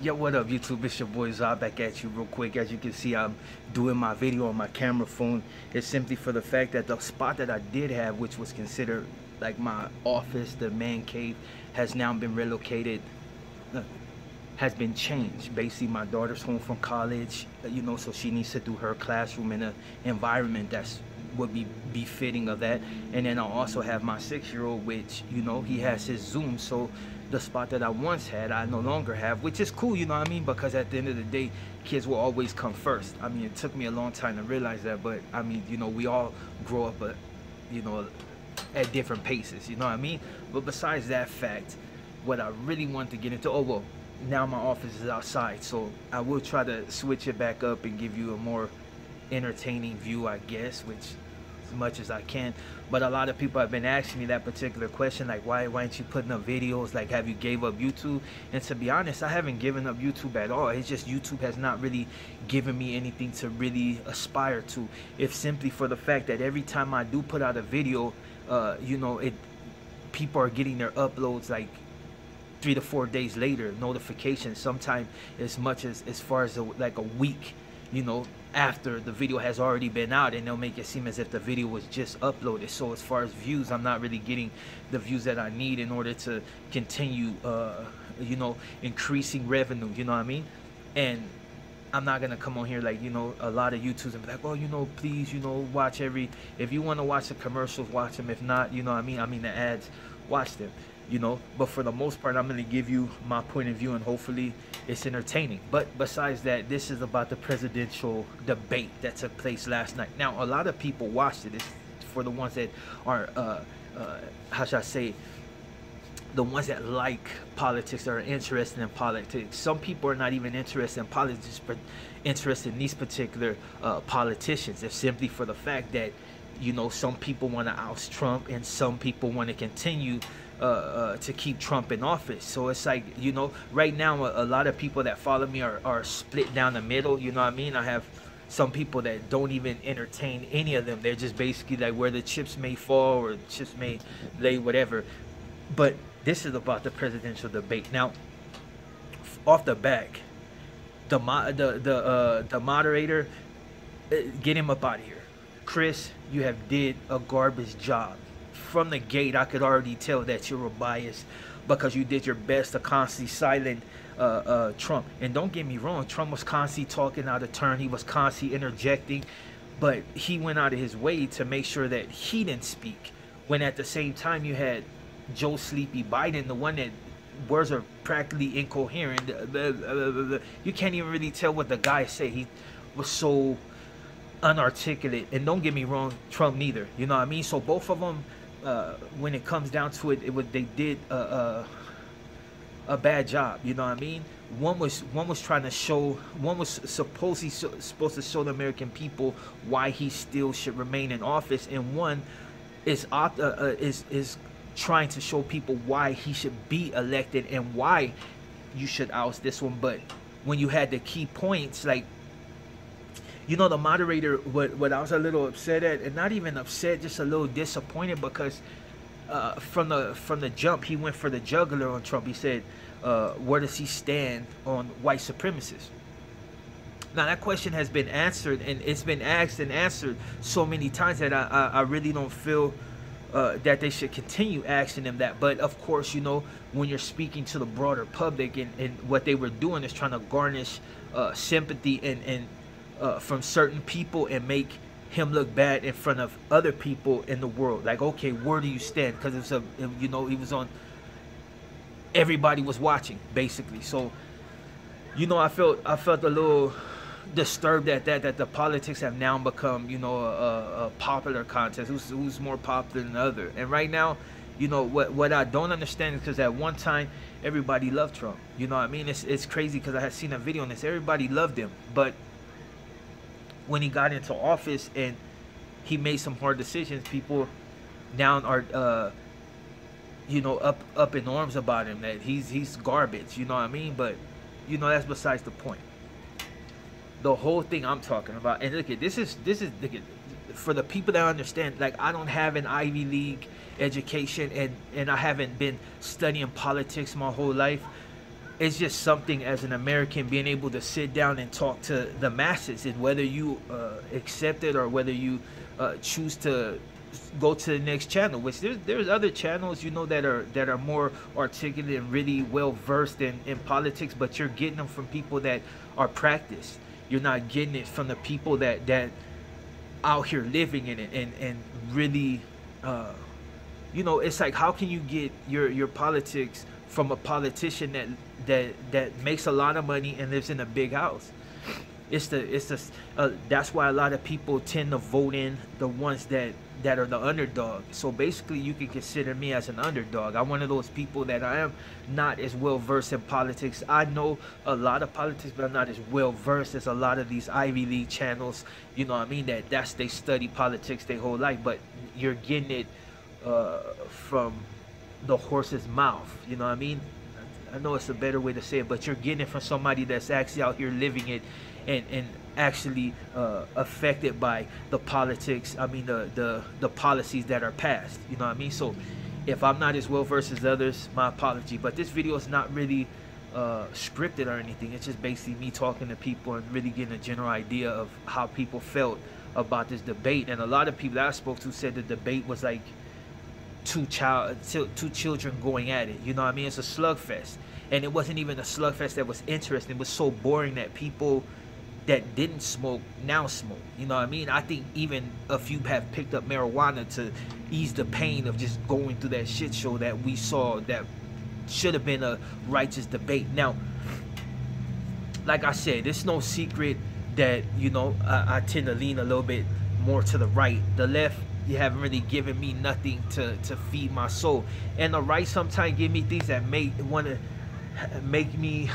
Yo, what up, YouTube? It's your boy Zah back at you real quick. As you can see, I'm doing my video on my camera phone. It's simply for the fact that the spot that I did have, which was considered like my office, the man cave, has now been relocated, has been changed. Basically, my daughter's home from college, so she needs to do her classroom in an environment that's would be befitting of that. And then I also have my 6-year-old, which he has his Zoom, so the spot that I once had I no longer have, which is cool, because at the end of the day, kids will always come first. I mean, it took me a long time to realize that, but I mean, we all grow up at different paces, but besides that fact, what I really want to get into, now my office is outside, so I will try to switch it back up and give you a more entertaining view, I guess, which as much as I can. But a lot of people have been asking me that particular question, like why aren't you putting up videos, like have you gave up YouTube? And to be honest, I haven't given up YouTube at all. It's just YouTube has not really given me anything to really aspire to. If simply for the fact that every time I do put out a video, people are getting their uploads like 3 to 4 days later, notifications, sometimes as much as far as like a week, after the video has already been out, and they'll make it seem as if the video was just uploaded. So as far as views, I'm not really getting the views that I need in order to continue increasing revenue, and I'm not gonna come on here like a lot of YouTubers and be like, oh, please, watch if you want to watch the commercials, watch them. If not, I mean the ads, watch them. But for the most part, I'm going to give you my point of view, and hopefully it's entertaining. But besides that, this is about the presidential debate that took place last night. Now, a lot of people watched it. It's for the ones that are how should I say, the ones that like politics, that are interested in politics. Some people are not even interested in politics, but interested in these particular politicians. It's simply for the fact that some people want to oust Trump, and some people want to continue to keep Trump in office. So it's like, right now a lot of people that follow me are split down the middle. I have some people that don't even entertain any of them. They're just basically like where the chips may fall or chips may lay, whatever. But this is about the presidential debate. Now, off the back, the moderator, get him up out of here. Chris, you have did a garbage job. From the gate, I could already tell that you were biased, because you did your best to constantly silence Trump. And don't get me wrong, Trump was constantly talking out of turn. He was constantly interjecting, but he went out of his way to make sure that he didn't speak. When at the same time, you had Joe Sleepy Biden, the one that words are practically incoherent. You can't even really tell what the guy said. He was so unarticulate. And don't get me wrong, Trump neither. So both of them, when it comes down to it, they did a bad job. One was trying to show, one was supposed to show the American people why he still should remain in office, and one is trying to show people why he should be elected and why you should oust this one. But when you had the key points, like the moderator, what I was a little upset at, and not even upset, just a little disappointed, because from the jump, he went for the jugular on Trump. He said, where does he stand on white supremacists? Now, that question has been answered, and it's been asked and answered so many times that I really don't feel that they should continue asking them that. But of course, when you're speaking to the broader public, and what they were doing is trying to garnish sympathy and from certain people, and make him look bad in front of other people in the world. Like, okay, where do you stand? Because he was on, everybody was watching basically. So I felt a little disturbed at that the politics have now become a popular contest. Who's more popular than the other? And right now, what I don't understand is, because at one time everybody loved Trump. It's crazy, because I had seen a video on this. Everybody loved him, but when he got into office and he made some hard decisions, people now are up in arms about him, that he's garbage. But that's besides the point. The whole thing I'm talking about, and look at this is for the people that understand. Like, I don't have an Ivy League education, and I haven't been studying politics my whole life. it's just something as an American being able to sit down and talk to the masses, and whether you accept it or whether you choose to go to the next channel, which there's other channels, you know, that are more articulate and really well versed in politics, but you're getting them from people that are practiced. You're not getting it from the people that out here living in it and really you know, it's like, how can you get your politics from a politician that makes a lot of money and lives in a big house? It's that's why a lot of people tend to vote in the ones that are the underdog. So basically, you can consider me as an underdog. I'm one of those people that I am not as well versed in politics. I know a lot of politics, but I'm not as well versed as a lot of these Ivy League channels. You know what I mean? They study politics their whole life, but you're getting it from the horse's mouth. You know what I mean? I know it's a better way to say it, but you're getting it from somebody that's actually out here living it and actually affected by the politics. I mean, the policies that are passed. You know what I mean? So if I'm not as well versed as others, my apology. But this video is not really scripted or anything. It's just basically me talking to people and really getting a general idea of how people felt about this debate. And a lot of people that I spoke to said the debate was like two children going at it. You know what I mean? It's a slugfest. And it wasn't even a slugfest that was interesting. It was so boring that people that didn't smoke now smoke. You know what I mean? I think even a few have picked up marijuana to ease the pain of just going through that shit show that we saw that should have been a righteous debate. Now, like I said, it's no secret that, you know, I tend to lean a little bit more to the right. The left, you haven't really given me nothing to feed my soul. And the right sometimes give me things that want to make me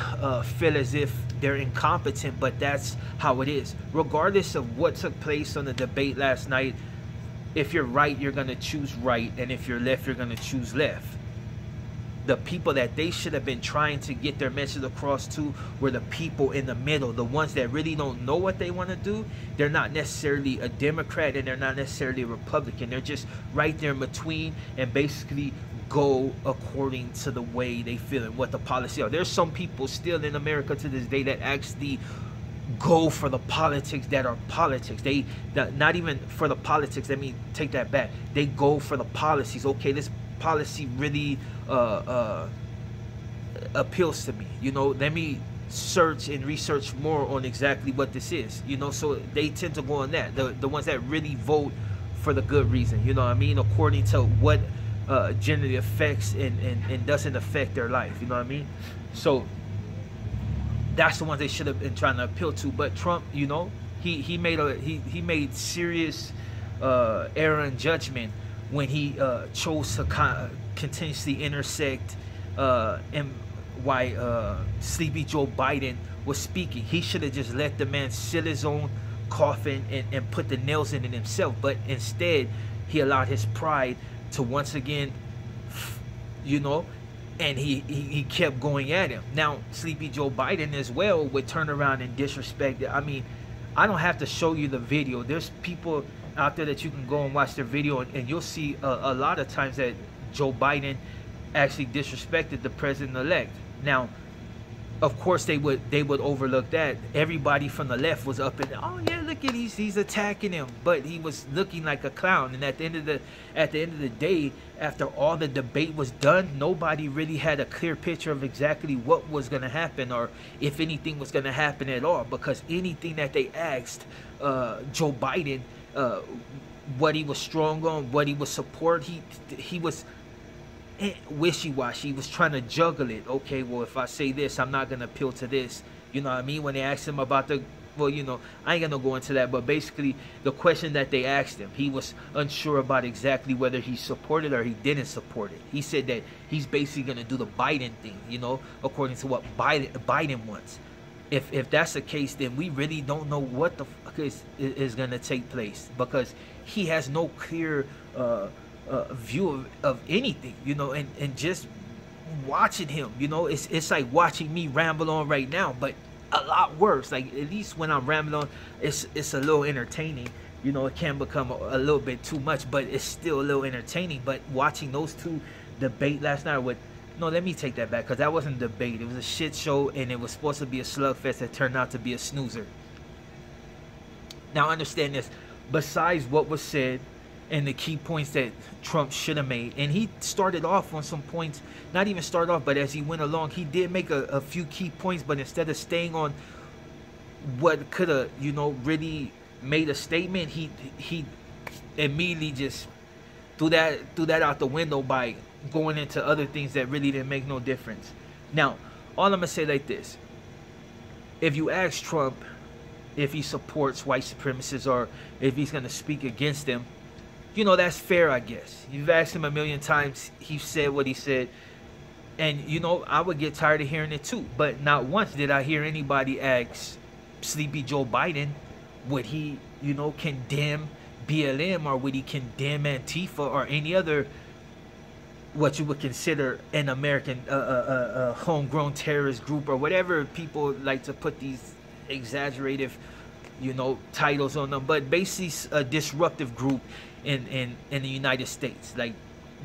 feel as if they're incompetent, but that's how it is. Regardless of what took place on the debate last night, if you're right, you're going to choose right, and if you're left, you're going to choose left. The people that they should have been trying to get their message across to were the people in the middle, the ones that really don't know what they want to do. They're not necessarily a Democrat and they're not necessarily a Republican. They're just right there in between and basically go according to the way they feel and what the policy are. There's some people still in America to this day that actually go for the politics that are politics. They not even for the politics. Let me take that back. They go for the policies. Okay, this policy really appeals to me. You know, let me search and research more on exactly what this is. You know, so they tend to go on that. The ones that really vote for the good reason. You know what I mean? According to what generally affects and doesn't affect their life. You know what I mean? So that's the ones they should have been trying to appeal to. But Trump, you know, he made serious error in judgment when he chose to continuously intersect and why Sleepy Joe Biden was speaking. He should have just let the man seal his own coffin and put the nails in it himself. But instead, he allowed his pride to once again, you know, and he kept going at him. Now, Sleepy Joe Biden as well would turn around and disrespect it. I mean, I don't have to show you the video. There's people out there that you can go and watch their video, and you'll see a lot of times that Joe Biden actually disrespected the president-elect. Now, of course, they would overlook that. Everybody from the left was up and, oh yeah, look at he's attacking him, but he was looking like a clown. And at the end of the day, after all the debate was done, nobody really had a clear picture of exactly what was going to happen, or if anything was going to happen at all. Because anything that they asked Joe Biden, what he was strong on, what he would support, he was wishy-washy. He was trying to juggle it. Okay, well, if I say this, I'm not gonna appeal to this. You know what I mean? When they asked him about the, well, you know, I ain't gonna go into that, but basically the question that they asked him, he was unsure about exactly whether he supported or he didn't support it. He said that he's basically gonna do the Biden thing, you know, according to what Biden wants. If that's the case, then we really don't know what the fuck is gonna take place, because he has no clear view of anything, you know, and just watching him, you know, it's like watching me ramble on right now, but a lot worse. Like, at least when I'm rambling on, it's a little entertaining, you know. It can become a little bit too much, but it's still a little entertaining. But watching those two debate last night, what No, let me take that back, because that wasn't a debate. It was a shit show, and it was supposed to be a slugfest that turned out to be a snoozer. Now understand this. Besides what was said and the key points that Trump should have made, and he started off on some points, not even started off, but as he went along, he did make a few key points, but instead of staying on what could have, you know, really made a statement, he immediately just threw that out the window by going into other things that really didn't make no difference. Now, all I'm gonna say like this: if you ask Trump if he supports white supremacists or if he's gonna speak against them, you know, that's fair, I guess. You've asked him a million times, he said what he said, and you know, I would get tired of hearing it too. But not once did I hear anybody ask Sleepy Joe Biden, would he, you know, condemn BLM, or would he condemn Antifa or any other what you would consider an American homegrown terrorist group, or whatever people like to put these exaggerative, you know, titles on them, but basically a disruptive group in the United States. Like,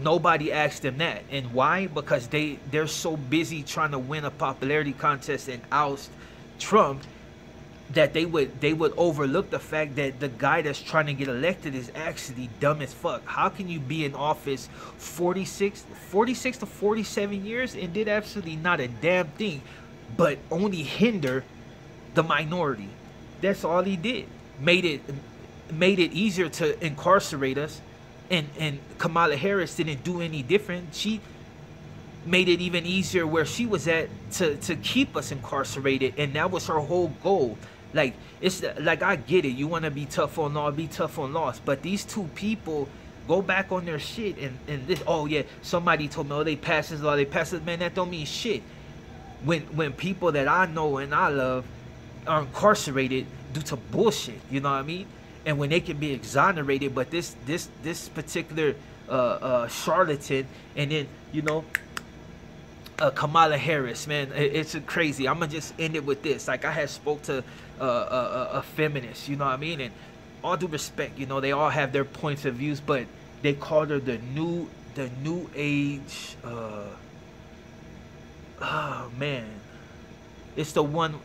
nobody asked them that. And why? Because they're so busy trying to win a popularity contest and oust Trump that they would overlook the fact that the guy that's trying to get elected is actually dumb as fuck. How can you be in office 46 to 47 years and did absolutely not a damn thing but only hinder the minority? That's all he did. Made it easier to incarcerate us, and Kamala Harris didn't do any different. She made it even easier where she was at to keep us incarcerated, and that was her whole goal. Like, it's like, I get it, you want to be tough on law, be tough on laws, but these two people go back on their shit and this, oh yeah, somebody told me, oh, they passed this law, they passed it. Man, that don't mean shit when people that I know and I love are incarcerated due to bullshit, you know what I mean? And when they can be exonerated, but this particular charlatan, and then, you know, Kamala Harris, man, it's crazy. I'm gonna just end it with this. Like, I had spoke to a feminist, you know what I mean, and all due respect, you know, they all have their points of views, but they called her the new age. Oh man, it's the one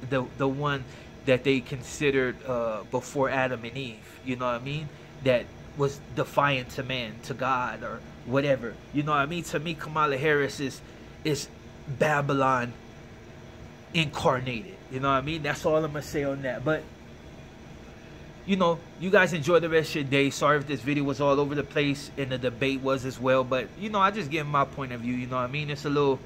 that they considered before Adam and Eve, you know what I mean, that was defiant to man, to God, or whatever, you know what I mean. To me, Kamala Harris is Babylon incarnated, you know what I mean. That's all I'm gonna say on that. But you know, you guys enjoy the rest of your day. Sorry if this video was all over the place and the debate was as well, but you know, I just give my point of view, you know what I mean. It's a little,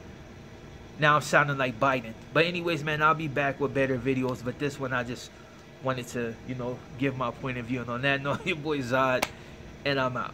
now I'm sounding like Biden. But anyways, man, I'll be back with better videos, but this one I just wanted to, you know, give my point of view. And on that note, your boy Zod, and I'm out.